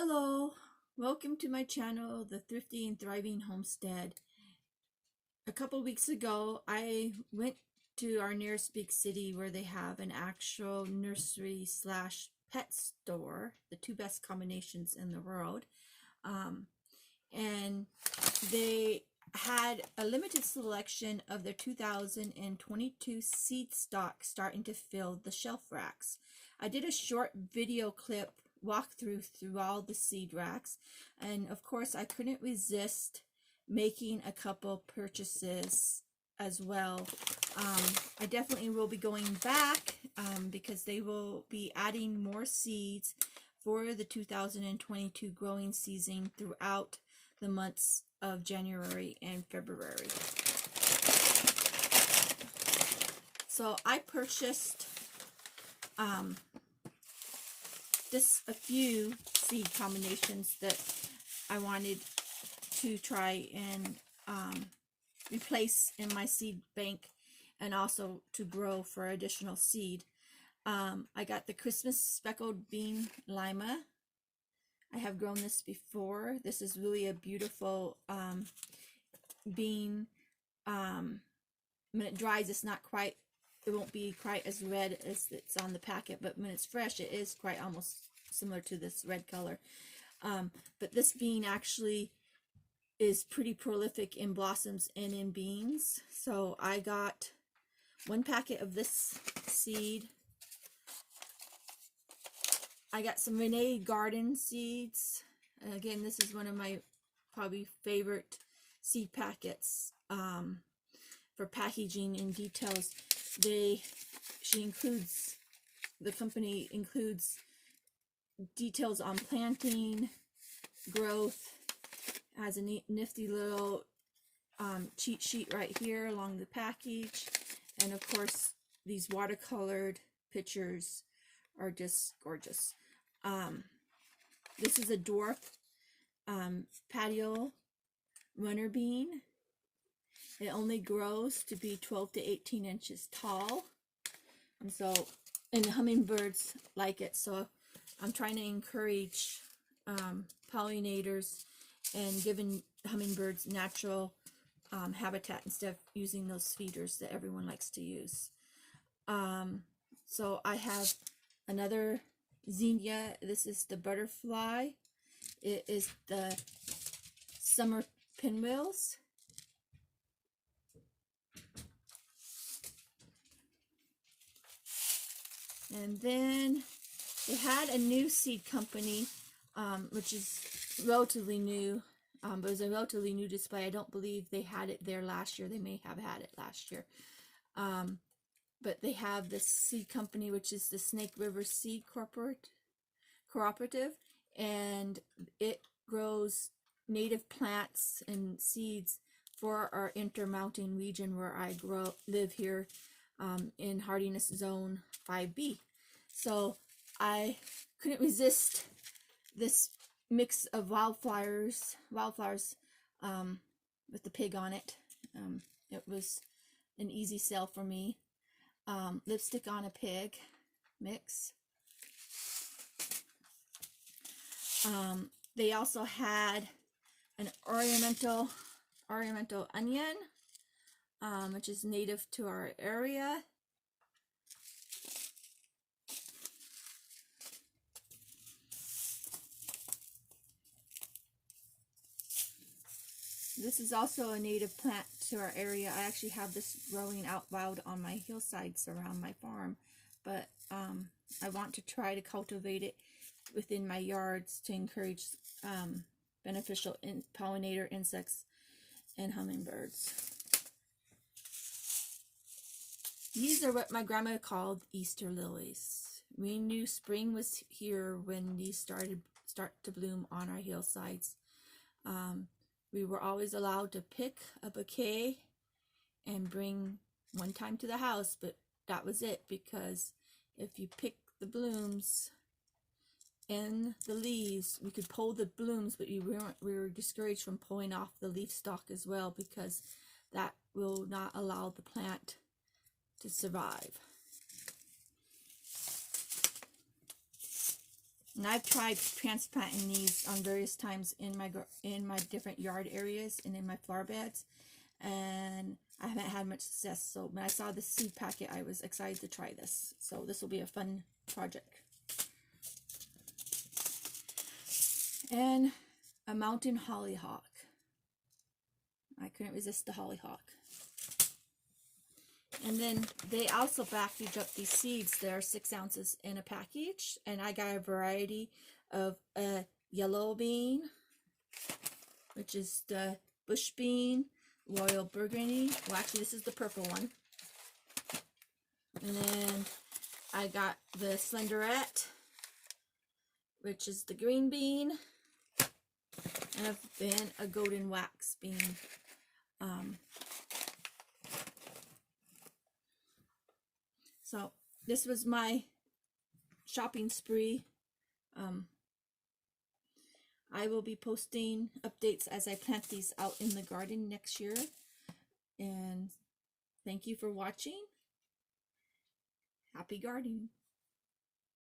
Hello, welcome to my channel, The Thrifty and Thriving Homestead. A couple weeks ago, I went to our nearest big city where they have an actual nursery slash pet store, the two best combinations in the world. And they had a limited selection of their 2022 seed stock starting to fill the shelf racks. I did a short video clip walkthrough through all the seed racks, and of course I couldn't resist making a couple purchases as well. I definitely will be going back because they will be adding more seeds for the 2022 growing season throughout the months of January and February. So I purchased just a few seed combinations that I wanted to try and replace in my seed bank and also to grow for additional seed. I got the Christmas Speckled Bean Lima. I have grown this before. This is really a beautiful bean. When it dries, it won't be quite as red as it's on the packet, but when it's fresh, it is quite almost similar to this red color. But this bean actually is pretty prolific in blossoms and in beans. So I got one packet of this seed. I got some Renee garden seeds. Again, this is one of my probably favorite seed packets for packaging and details. The company includes details on planting, growth, has a nifty little cheat sheet right here along the package, and of course these watercolored pictures are just gorgeous. This is a dwarf patio runner bean. It only grows to be 12 to 18 inches tall, and hummingbirds like it, so I'm trying to encourage pollinators and giving hummingbirds natural habitat instead of using those feeders that everyone likes to use. So I have another zinnia. This is the butterfly. It is the summer pinwheels. And then they had a new seed company, which is relatively new, but it was a relatively new display. I don't believe they had it there last year. They may have had it last year. But they have this seed company, which is the Snake River Seed Cooperative, and it grows native plants and seeds for our intermountain region where I live here in Hardiness Zone 5B. So I couldn't resist this mix of wildflowers with the pig on it. It was an easy sell for me. Lipstick on a pig mix. They also had an Oriental onion, which is native to our area. This is also a native plant to our area. I actually have this growing out loud on my hillsides around my farm, but I want to try to cultivate it within my yards to encourage beneficial pollinator insects and hummingbirds. These are what my grandma called Easter lilies. We knew spring was here when these start to bloom on our hillsides. We were always allowed to pick a bouquet and bring one time to the house, but that was it, because if you pick the blooms and the leaves, we could pull the blooms, but we were discouraged from pulling off the leaf stalk as well, because that will not allow the plant to survive. And I've tried transplanting these on various times in my different yard areas and in my flower beds, and I haven't had much success. So when I saw the seed packet, I was excited to try this. So this will be a fun project. And a mountain hollyhock. I couldn't resist the hollyhock. And then they also package up these seeds. There are 6 ounces in a package. And I got a variety of a yellow bean, which is the bush bean, royal burgundy. Well, actually, this is the purple one. And then I got the slenderette, which is the green bean. And then a golden wax bean. So this was my shopping spree. I will be posting updates as I plant these out in the garden next year. And thank you for watching. Happy gardening.